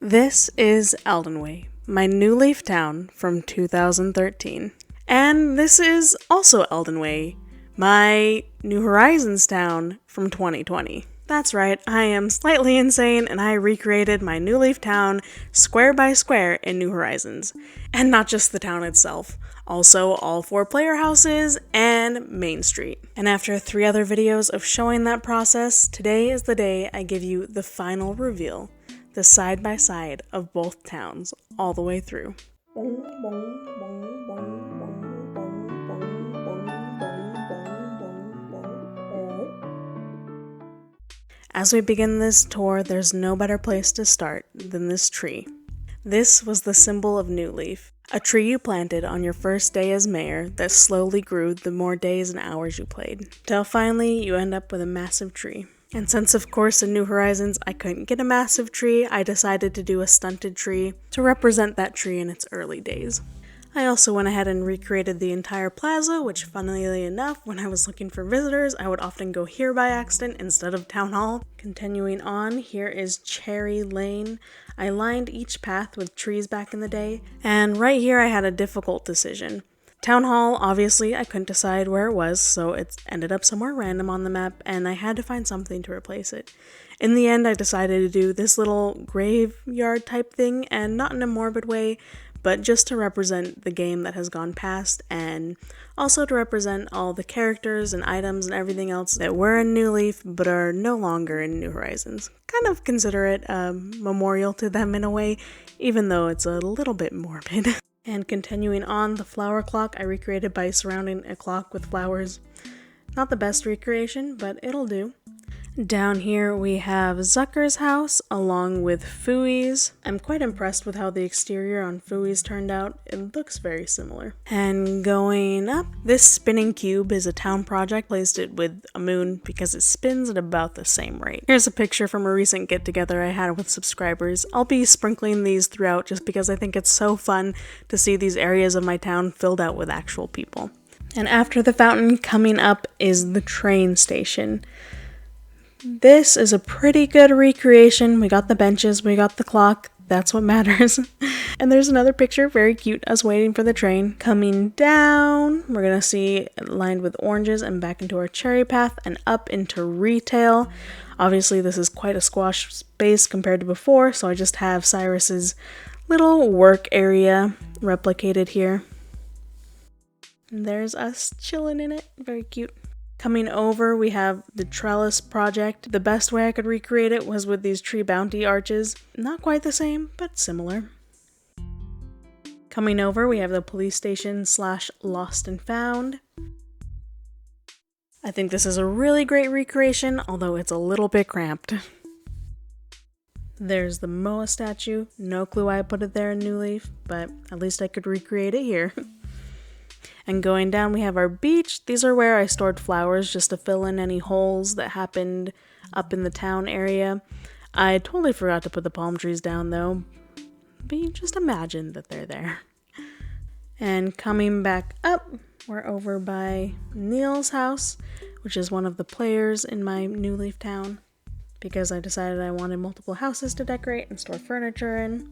This is Eldenway, my New Leaf town from 2013. And this is also Eldenway, my New Horizons town from 2020. That's right, I am slightly insane and I recreated my New Leaf town square by square in New Horizons. And not just the town itself, also all 4 player houses and Main Street. And after 3 other videos of showing that process, today is the day I give you the final reveal. The side by side of both towns all the way through. As we begin this tour, there's no better place to start than this tree. This was the symbol of New Leaf, a tree you planted on your first day as mayor that slowly grew the more days and hours you played, till finally you end up with a massive tree. And since of course in New Horizons I couldn't get a massive tree, I decided to do a stunted tree to represent that tree in its early days. I also went ahead and recreated the entire plaza, which funnily enough, when I was looking for visitors, I would often go here by accident instead of Town Hall. Continuing on, here is Cherry Lane. I lined each path with trees back in the day, and right here I had a difficult decision. Town Hall, obviously, I couldn't decide where it was, so it ended up somewhere random on the map, and I had to find something to replace it. In the end, I decided to do this little graveyard type thing, and not in a morbid way, but just to represent the game that has gone past, and also to represent all the characters and items and everything else that were in New Leaf, but are no longer in New Horizons. Kind of consider it a memorial to them in a way, even though it's a little bit morbid. And continuing on, the flower clock I recreated by surrounding a clock with flowers. Not the best recreation, but it'll do. Down here we have Zucker's house along with Fooey's. I'm quite impressed with how the exterior on Fooey's turned out. It looks very similar. And going up, this spinning cube is a town project. Placed it with a moon because it spins at about the same rate. Here's a picture from a recent get-together I had with subscribers. I'll be sprinkling these throughout just because I think it's so fun to see these areas of my town filled out with actual people. And after the fountain, coming up is the train station. This is a pretty good recreation. We got the benches, we got the clock, that's what matters. And there's another picture, very cute, us waiting for the train. Coming down, we're gonna see it lined with oranges and back into our cherry path and up into retail. Obviously this is quite a squash space compared to before, so I just have Cyrus's little work area replicated here. And there's us chilling in it, very cute. Coming over, we have the trellis project. The best way I could recreate it was with these tree bounty arches. Not quite the same, but similar. Coming over, we have the police station / lost and found. I think this is a really great recreation, although it's a little bit cramped. There's the Moa statue. No clue why I put it there in New Leaf, but at least I could recreate it here. And going down, we have our beach. These are where I stored flowers just to fill in any holes that happened up in the town area. I totally forgot to put the palm trees down though, but you just imagine that they're there. And coming back up, we're over by Neil's house, which is one of the players in my New Leaf town, because I decided I wanted multiple houses to decorate and store furniture in.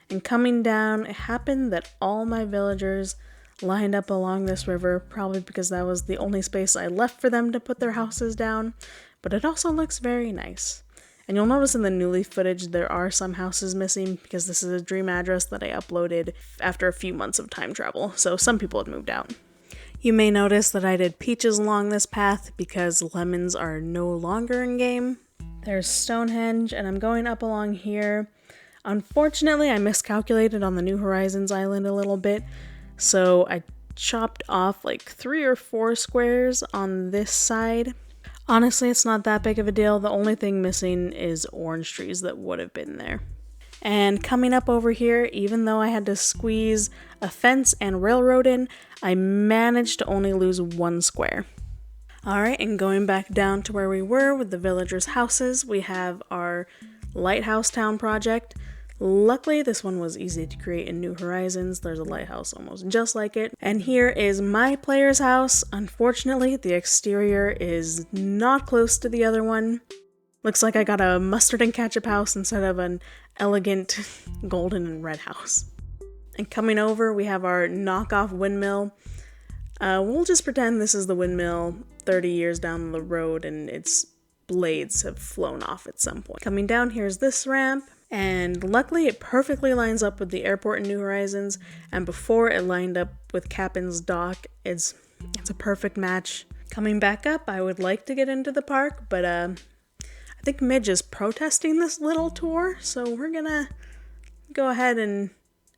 And coming down, it happened that all my villagers lined up along this river, probably because that was the only space I left for them to put their houses down, but it also looks very nice. And you'll notice in the New Leaf footage there are some houses missing because this is a dream address that I uploaded after a few months of time travel, so some people had moved out. You may notice that I did peaches along this path because lemons are no longer in game. There's Stonehenge, and I'm going up along here. Unfortunately, I miscalculated on the New Horizons island a little bit, so I chopped off like 3 or 4 squares on this side. Honestly, it's not that big of a deal. The only thing missing is orange trees that would have been there. And coming up over here, even though I had to squeeze a fence and railroad in, I managed to only lose 1 square. Alright, and going back down to where we were with the villagers' houses, we have our Lighthouse town project. Luckily, this one was easy to create in New Horizons. There's a lighthouse almost just like it. And here is my player's house. Unfortunately, the exterior is not close to the other one. Looks like I got a mustard and ketchup house instead of an elegant golden and red house. And coming over, we have our knockoff windmill. We'll just pretend this is the windmill 30 years down the road and its blades have flown off at some point. Coming down, here's this ramp. And luckily it perfectly lines up with the airport in New Horizons, and before it lined up with Captain's Dock. It's a perfect match. Coming back up, I would like to get into the park, but I think Midge is protesting this little tour, so we're gonna go ahead and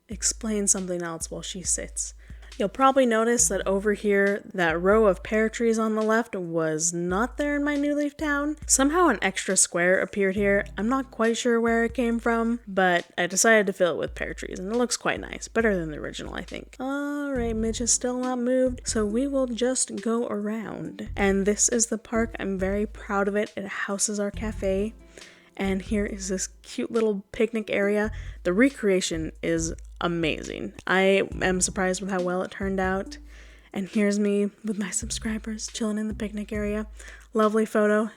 explain something else while she sits. You'll probably notice that over here, that row of pear trees on the left was not there in my New Leaf town. Somehow an extra square appeared here. I'm not quite sure where it came from, but I decided to fill it with pear trees, and it looks quite nice. Better than the original, I think. Alright, Midge is still not moved, so we will just go around. And this is the park. I'm very proud of it. It houses our cafe. And here is this cute little picnic area. The recreation is amazing. I am surprised with how well it turned out. And here's me with my subscribers chilling in the picnic area. Lovely photo.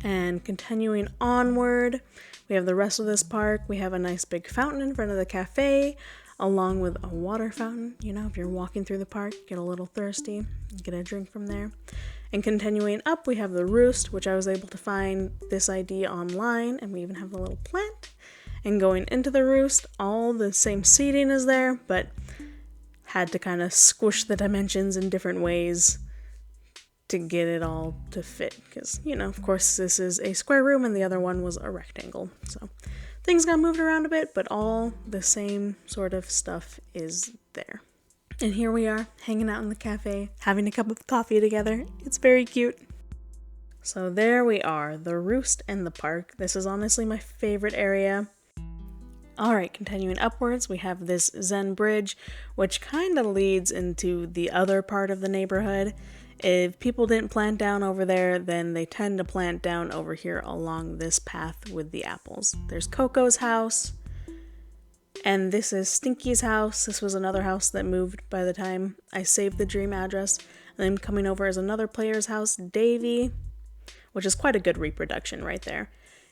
And continuing onward, we have the rest of this park. We have a nice big fountain in front of the cafe, along with a water fountain. You know, if you're walking through the park, get a little thirsty, get a drink from there. And continuing up, we have the roost, which I was able to find this ID online, and we even have the little plant. And going into the roost, all the same seating is there, but had to kind of squish the dimensions in different ways to get it all to fit. Because, you know, of course, this is a square room and the other one was a rectangle. So things got moved around a bit, but all the same sort of stuff is there. And here we are, hanging out in the cafe, having a cup of coffee together. It's very cute. So there we are, the roost and the park. This is honestly my favorite area. Alright, continuing upwards, we have this Zen bridge, which kind of leads into the other part of the neighborhood. If people didn't plant down over there, then they tend to plant down over here along this path with the apples. There's Coco's house. And this is Stinky's house. This was another house that moved by the time I saved the dream address. And then coming over is another player's house, Davy, which is quite a good reproduction right there.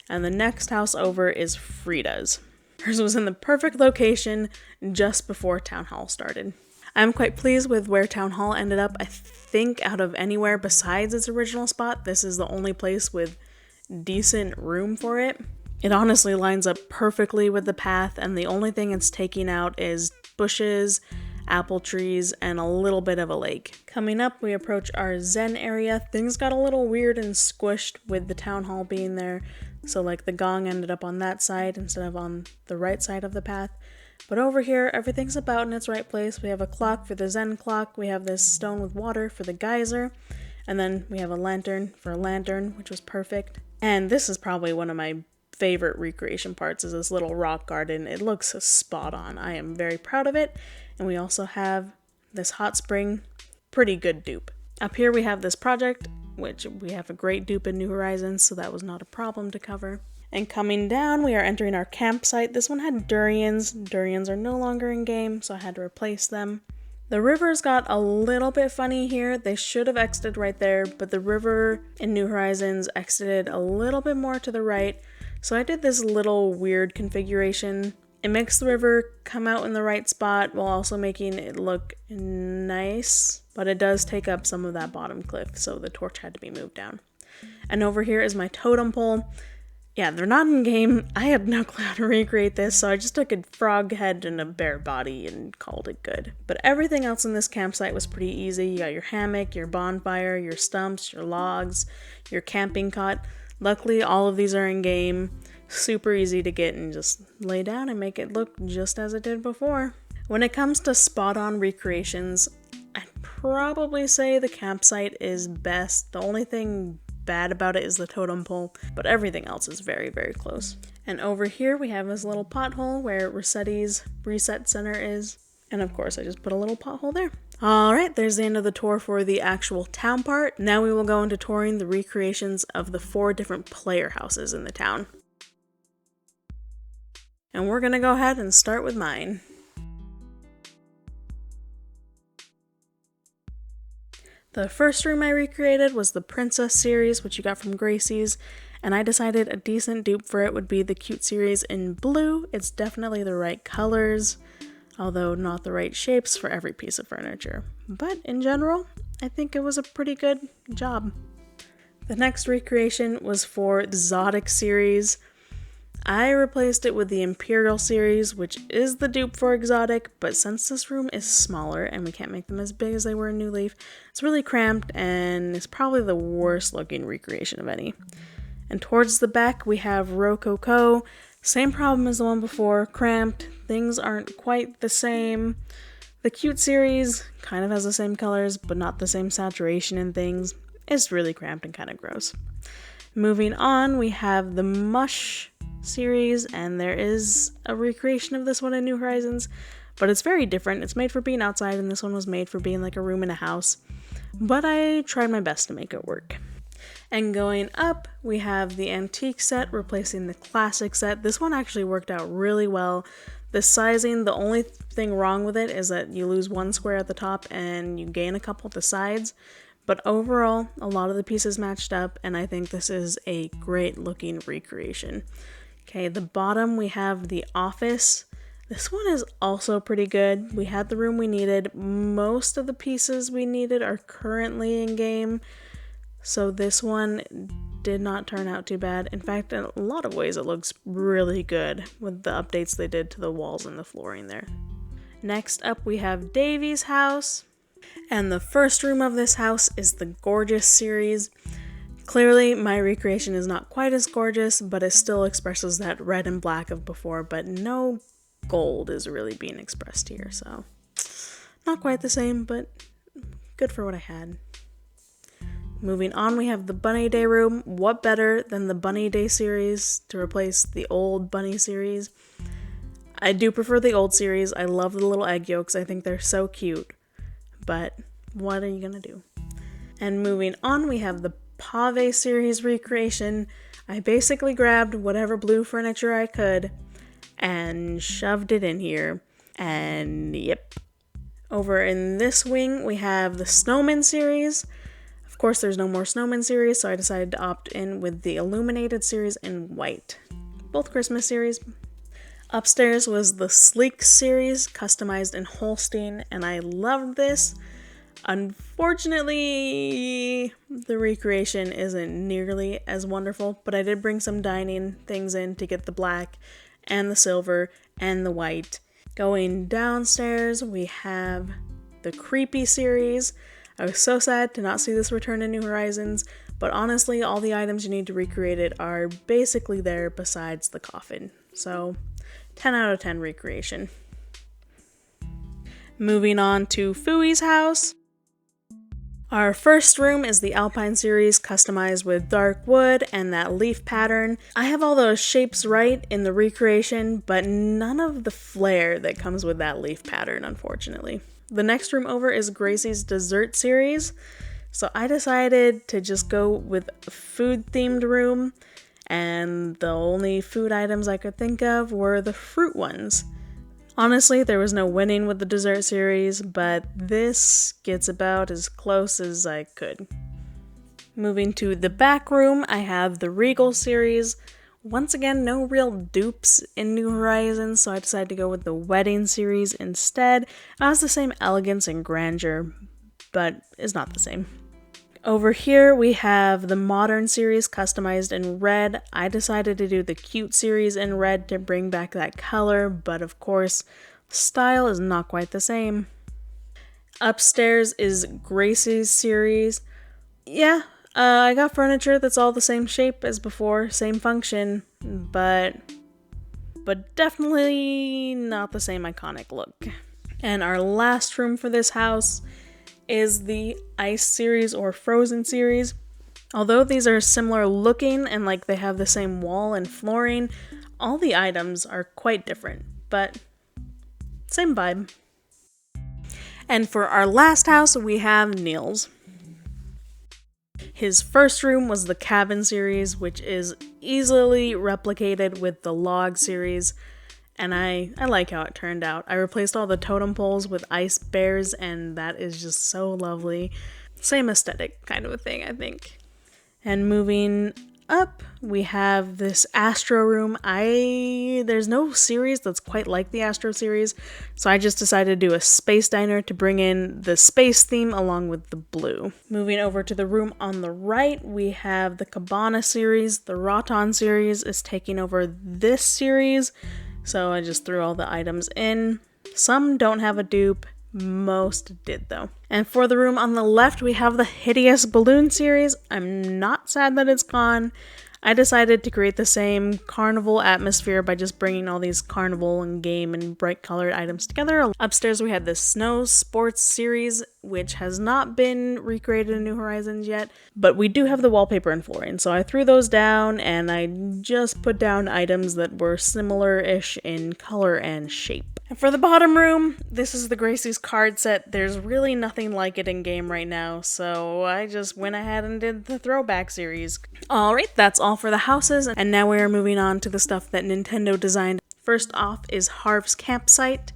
And the next house over is Frida's. Hers was in the perfect location just before Town Hall started. I'm quite pleased with where Town Hall ended up. I think out of anywhere besides its original spot, this is the only place with decent room for it. It honestly lines up perfectly with the path, and the only thing it's taking out is bushes, apple trees, and a little bit of a lake. Coming up, we approach our Zen area. Things got a little weird and squished with the town hall being there, so like the gong ended up on that side instead of on the right side of the path. But over here, everything's about in its right place. We have a clock for the Zen clock, we have this stone with water for the geyser, and then we have a lantern for a lantern, which was perfect. And this is probably one of my favorite recreation parts, is this little rock garden. It looks spot on. I am very proud of it. And we also have this hot spring, pretty good dupe. Up here we have this project, which we have a great dupe in New Horizons, so that was not a problem to cover. And coming down, we are entering our campsite. This one had durians. Durians are no longer in game, so I had to replace them. The rivers got a little bit funny here. They should have exited right there, but the river in New Horizons exited a little bit more to the right. So I did this little weird configuration. It makes the river come out in the right spot while also making it look nice, but it does take up some of that bottom cliff, so the torch had to be moved down. And over here is my totem pole. Yeah, they're not in game. I had no clue how to recreate this, so I just took a frog head and a bear body and called it good. But everything else in this campsite was pretty easy. You got your hammock, your bonfire, your stumps, your logs, your camping cot. Luckily, all of these are in game. Super easy to get and just lay down and make it look just as it did before. When it comes to spot-on recreations, I'd probably say the campsite is best. The only thing bad about it is the totem pole, but everything else is very, very close. And over here we have this little pothole where Rossetti's reset center is. And of course, I just put a little pothole there. Alright, there's the end of the tour for the actual town part. Now we will go into touring the recreations of the 4 different player houses in the town. And we're gonna go ahead and start with mine. The first room I recreated was the Princess series, which you got from Gracie's, and I decided a decent dupe for it would be the Cute series in blue. It's definitely the right colors, although not the right shapes for every piece of furniture. But in general, I think it was a pretty good job. The next recreation was for the Exotic series. I replaced it with the Imperial series, which is the dupe for Exotic, but since this room is smaller and we can't make them as big as they were in New Leaf, it's really cramped and it's probably the worst looking recreation of any. And towards the back we have Rococo. Same problem as the one before, cramped, things aren't quite the same. The Cute series kind of has the same colors, but not the same saturation in things. It's really cramped and kind of gross. Moving on, we have the Mush series, and there is a recreation of this one in New Horizons, but it's very different. It's made for being outside, and this one was made for being like a room in a house, but I tried my best to make it work. And going up, we have the Antique set replacing the Classic set. This one actually worked out really well. The sizing, the only thing wrong with it is that you lose one square at the top and you gain a couple at the sides. But overall, a lot of the pieces matched up, and I think this is a great looking recreation. Okay, the bottom we have the office. This one is also pretty good. We had the room we needed. Most of the pieces we needed are currently in game, so this one did not turn out too bad. In fact, in a lot of ways it looks really good with the updates they did to the walls and the flooring there. Next up we have Davy's house. And the first room of this house is the Gorgeous series. Clearly, my recreation is not quite as gorgeous, but it still expresses that red and black of before, but no gold is really being expressed here, so not quite the same, but good for what I had. Moving on, we have the Bunny Day room. What better than the Bunny Day series to replace the old Bunny series? I do prefer the old series. I love the little egg yolks. I think they're so cute. But what are you gonna do? And moving on, we have the Pave series recreation. I basically grabbed whatever blue furniture I could and shoved it in here. And yep. Over in this wing, we have the Snowman series. Of course, there's no more Snowman series, so I decided to opt in with the Illuminated series in white. Both Christmas series. Upstairs was the Sleek series, customized in Holstein, and I loved this. Unfortunately, the recreation isn't nearly as wonderful, but I did bring some dining things in to get the black and the silver and the white. Going downstairs, we have the Creepy series. I was so sad to not see this return in New Horizons, but honestly, all the items you need to recreate it are basically there besides the coffin. So 10 out of 10 recreation. Moving on to Fooey's house. Our first room is the Alpine series, customized with dark wood and that leaf pattern. I have all those shapes right in the recreation, but none of the flair that comes with that leaf pattern, unfortunately. The next room over is Gracie's dessert series, so I decided to just go with a food-themed room. And the only food items I could think of were the fruit ones. Honestly, there was no winning with the dessert series, but this gets about as close as I could. Moving to the back room, I have the Regal series. Once again, no real dupes in New Horizons, so I decided to go with the Wedding series instead. It has the same elegance and grandeur, but it's not the same. Over here, we have the Modern series customized in red. I decided to do the Cute series in red to bring back that color, but of course, style is not quite the same. Upstairs is Gracie's series. Yeah, I got furniture that's all the same shape as before, same function, but definitely not the same iconic look. And our last room for this house is the Ice series or Frozen series. Although these are similar looking and like they have the same wall and flooring, all the items are quite different, but same vibe. And for our last house, we have Neil's. His first room was the Cabin series, which is easily replicated with the Log series, and I like how it turned out. I replaced all the totem poles with ice bears, and that is just so lovely. same aesthetic kind of a thing, I think. And moving up, we have this Astro room. There's no series that's quite like the Astro series, so I just decided to do a space diner to bring in the space theme along with the blue. Moving over to the room on the right, we have the Cabana series. The Roton series is taking over this series, so I just threw all the items in. Some don't have a dupe. Most did though. And for the room on the left, we have the Hideous Balloon series. I'm not sad that it's gone. I decided to create the same carnival atmosphere by just bringing all these carnival and game and bright colored items together. Upstairs we had the Snow Sports series, which has not been recreated in New Horizons yet, but we do have the wallpaper and flooring, so I threw those down and I just put down items that were similar-ish in color and shape. And for the bottom room, this is the Gracie's card set. There's really nothing like it in game right now, so I just went ahead and did the throwback series. Alright, that's all for the houses, and now we are moving on to the stuff that Nintendo designed. First off is Harv's campsite.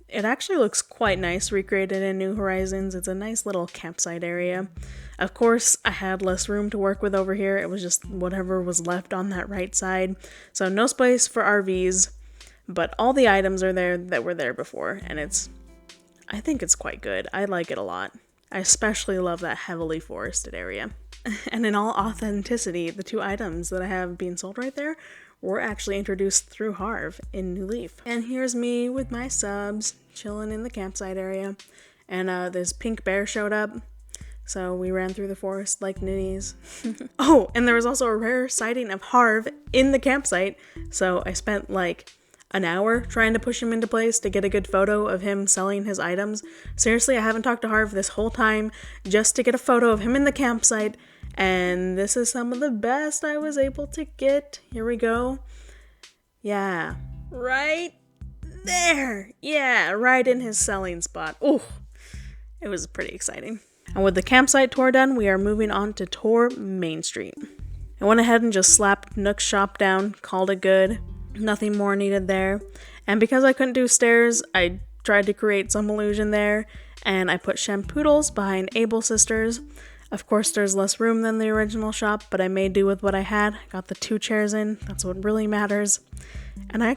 It actually looks quite nice, recreated in New Horizons. It's a nice little campsite area. Of course, I had less room to work with over here. It was just whatever was left on that right side. So no space for RVs. But all the items are there that were there before, and I think it's quite good. I like it a lot. I especially love that heavily forested area. And in all authenticity, the two items that I have being sold right there were actually introduced through Harv in New Leaf. And here's me with my subs, chilling in the campsite area. And this pink bear showed up, so we ran through the forest like ninnies. Oh, and there was also a rare sighting of Harv in the campsite, so I spent like an hour trying to push him into place to get a good photo of him selling his items. Seriously, I haven't talked to Harv this whole time just to get a photo of him in the campsite, and this is some of the best I was able to get. Here we go. Yeah, right there. Yeah, right in his selling spot. Ooh, it was pretty exciting. And with the campsite tour done, we are moving on to tour Main Street. I went ahead and just slapped Nook's shop down, called it good. Nothing more needed there. And because I couldn't do stairs, I tried to create some illusion there, and I put Shampoodles behind Able Sisters. Of course, there's less room than the original shop, but I made do with what I had. Got the 2 chairs in. That's what really matters. And I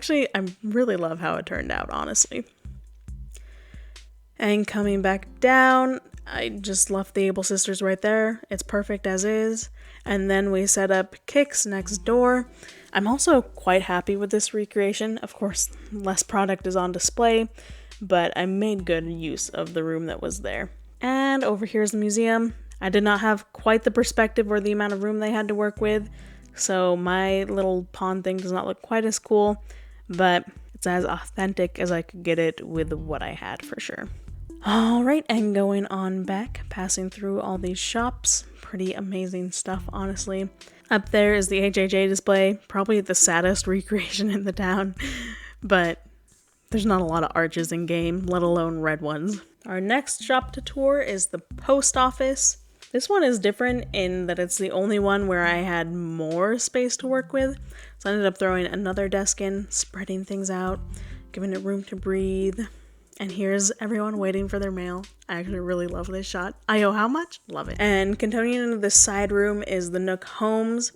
really love how it turned out, honestly. And coming back down, I just left the Able Sisters right there. It's perfect as is. And then we set up Kicks next door. I'm also quite happy with this recreation. Of course, less product is on display, but I made good use of the room that was there. And over here's the museum. I did not have quite the perspective or the amount of room they had to work with, so my little pond thing does not look quite as cool, but it's as authentic as I could get it with what I had for sure. Alright, and going on back, passing through all these shops. Pretty amazing stuff, honestly. Up there is the HHA display, probably the saddest recreation in the town, but there's not a lot of arches in game, let alone red ones. Our next shop to tour is the post office. This one is different in that it's the only one where I had more space to work with, so I ended up throwing another desk in, spreading things out, giving it room to breathe. And here's everyone waiting for their mail. I actually really love this shot. I owe how much? Love it. And continuing into this side room is the Nook Homes.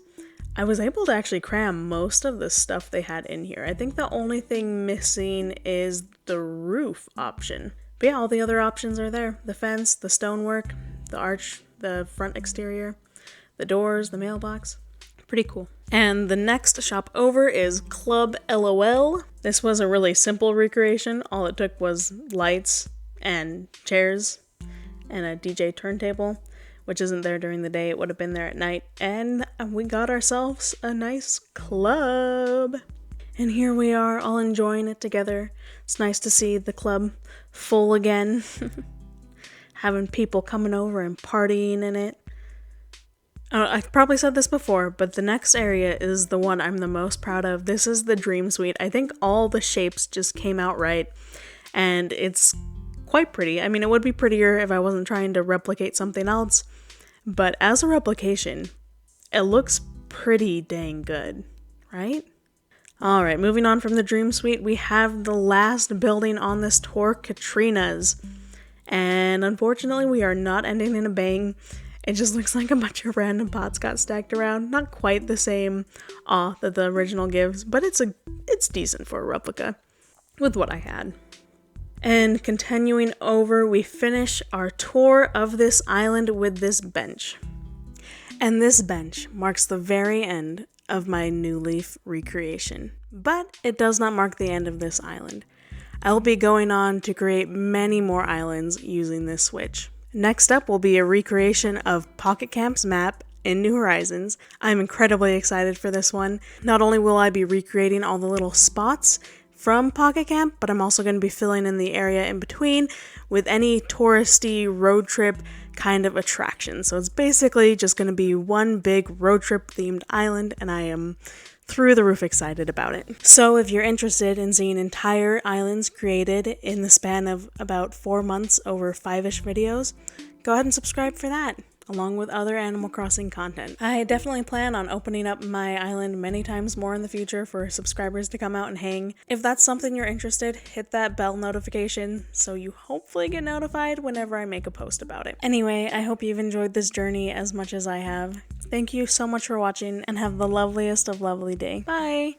I was able to actually cram most of the stuff they had in here. I think the only thing missing is the roof option. But yeah, all the other options are there. The fence, the stonework, the arch, the front exterior, the doors, the mailbox. Pretty cool. And the next shop over is Club LOL. This was a really simple recreation. All it took was lights and chairs and a DJ turntable, which isn't there during the day. It would have been there at night. And we got ourselves a nice club. And here we are all enjoying it together. It's nice to see the club full again. Having people coming over and partying in it. I've probably said this before, but the next area is the one I'm the most proud of. This is the Dream Suite. I think all the shapes just came out right, and it's quite pretty. I mean, it would be prettier if I wasn't trying to replicate something else, but as a replication, it looks pretty dang good, right? Alright, moving on from the Dream Suite, we have the last building on this tour, Katrina's. And unfortunately, we are not ending in a bang. It just looks like a bunch of random pots got stacked around. Not quite the same awe that the original gives, but it's decent for a replica with what I had. And continuing over, we finish our tour of this island with this bench. And this bench marks the very end of my New Leaf recreation. But it does not mark the end of this island. I will be going on to create many more islands using this switch. Next up will be a recreation of Pocket Camp's map in New Horizons. I'm incredibly excited for this one. Not only will I be recreating all the little spots from Pocket Camp, but I'm also going to be filling in the area in between with any touristy road trip kind of attraction. So it's basically just going to be one big road trip themed island, and I am through the roof excited about it. So if you're interested in seeing entire islands created in the span of about 4 months over 5-ish videos, go ahead and subscribe for that, along with other Animal Crossing content. I definitely plan on opening up my island many times more in the future for subscribers to come out and hang. If that's something you're interested, hit that bell notification so you hopefully get notified whenever I make a post about it. Anyway, I hope you've enjoyed this journey as much as I have. Thank you so much for watching and have the loveliest of lovely day. Bye!